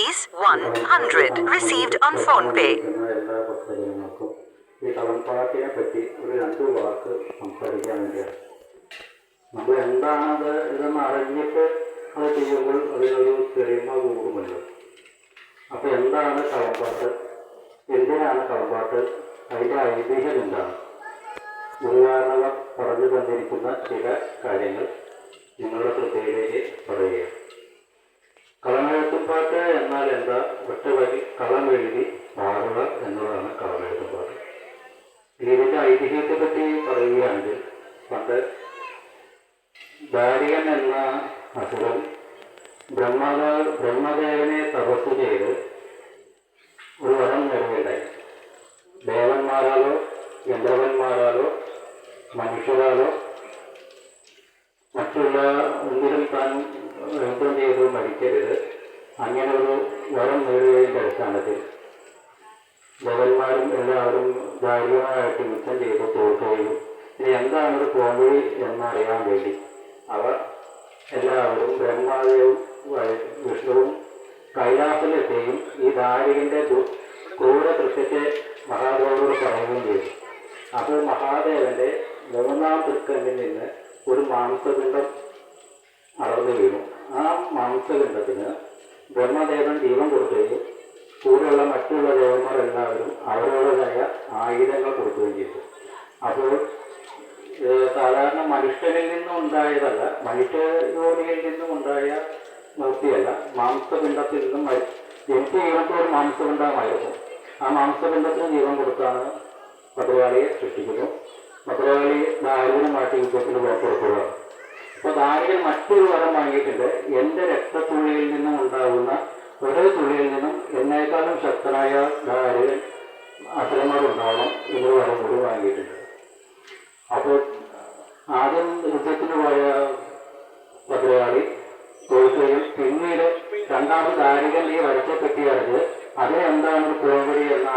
₹100 received on PhonePe. എല്ലാ ഭക്തജനങ്ങൾക്കും ഈ കളംപാട്ടിനെ പറ്റി ഒരു 2 വാക്ക് സംസാരിക്കാൻ വേണ്ടിയാണ്. നമ്മൾ എന്താണത് ഇതെന്ന് അറിഞ്ഞിട്ട് അത് ചെയ്യുമ്പോൾ അതിനൊരു തെളിമ കൂടുമല്ലോ. അപ്പോൾ എന്താണ് കളംപാട്ട്, എന്തിനാണ് കളംപാട്ട്, അതിൻ്റെ ഐതിഹ്യം എന്താണ്? ഗുരുവായൂരപ്പൻ പറഞ്ഞു തന്നിരിക്കുന്ന ചില കാര്യങ്ങൾ നിങ്ങളുടെ ശ്രദ്ധയിലേക്ക് പറയുക. കളമെഴുത്തുപാട്ട് എന്നാൽ എന്താ? ഒറ്റ വരി കളമെഴുതി പാടുക എന്നുള്ളതാണ് കളമെഴുത്തുപാട്ട്. ഇതിൻ്റെ ഐതിഹ്യത്തെ പറ്റി പറയുകയാണെങ്കിൽ, പണ്ട് ദാരികൻ എന്ന അസുരൻ ബ്രഹ്മദേവനെ തപസ് ചെയ്ത് ഒരു വരം നേടുകയുണ്ടായി. ദേവന്മാരാലോ ഗന്ധർവന്മാരാലോ മനുഷ്യരാലോ മറ്റുള്ള ഒന്നിലും താൻ യുദ്ധം ചെയ്ത് മരിക്കരുത്, അങ്ങനെ ഒരു വരം നേടുകയുടെ അടിസ്ഥാനത്തിൽ ദേവന്മാരും എല്ലാവരും ധാരികമായിട്ട് യുദ്ധം ചെയ്ത് തോൽക്കുകയും ഇനി എന്താണ് ഒരു പോംവഴി എന്നറിയാൻ വേണ്ടി അവർ എല്ലാവരും ബ്രഹ്മാദേവും വിഷ്ണുവും കൈലാസത്തിലെത്തുകയും ഈ ദാരികന്റെ ക്രൂരകൃത്യത്തെ മഹാദേവനോട് പറയുകയും ചെയ്തു. അപ്പോൾ മഹാദേവന്റെ 3-ാം തൃക്കണ്ണിൽ നിന്ന് ഒരു മാംസപിണ്ഡം അളർന്നു വീണു. ആ മാംസപിണ്ഡത്തിന് ബ്രഹ്മദേവൻ ജീവൻ കൊടുക്കുകയും കൂടെയുള്ള മറ്റുള്ള ദേവന്മാർ എല്ലാവരും അവരവരുടേതായ ആയുധങ്ങൾ കൊടുക്കുകയും ചെയ്തു. അപ്പോൾ സാധാരണ മനുഷ്യനിൽ നിന്നും ഉണ്ടായതല്ല, മനുഷ്യയോനിയിൽ നിന്നും ഉണ്ടായ മൂർത്തിയല്ല, മാംസപിണ്ഡത്തിൽ നിന്നും ജനിച്ചു വീണപ്പോൾ ഒരു മാംസപിണ്ഡമായിരുന്നു. ആ മാംസപിണ്ഡത്തിന് ജീവൻ കൊടുത്താണ് ഭദ്രകാളിയെ സൃഷ്ടിക്കുന്നു. ഭദ്രകാളി ദാരികനുമായിട്ട് യുദ്ധത്തിന് പുറപ്പെടുക. അപ്പോൾ ദാരികൻ മറ്റൊരു വരം വാങ്ങിയിട്ടുണ്ട്. എൻ്റെ രക്തത്തുള്ളിയിൽ നിന്നും ഉണ്ടാകുന്ന ഒരേ തുള്ളിയിൽ നിന്നും എന്നേക്കാളും ശക്തനായ ദാരികൻ അസുരന്മാരുണ്ടാവണം എന്നൊരു വരം കൂടി വാങ്ങിയിട്ടുണ്ട്. അപ്പോൾ ആദ്യം യുദ്ധത്തിന് പോയ ഭദ്രകാളി തോൽക്കുകയും പിന്നീട് 2ാമത് ദാരികൻ ഈ വരത്തെ പറ്റി അറിഞ്ഞ് അതിനെന്താണ് ഒരു പോംവഴി എന്ന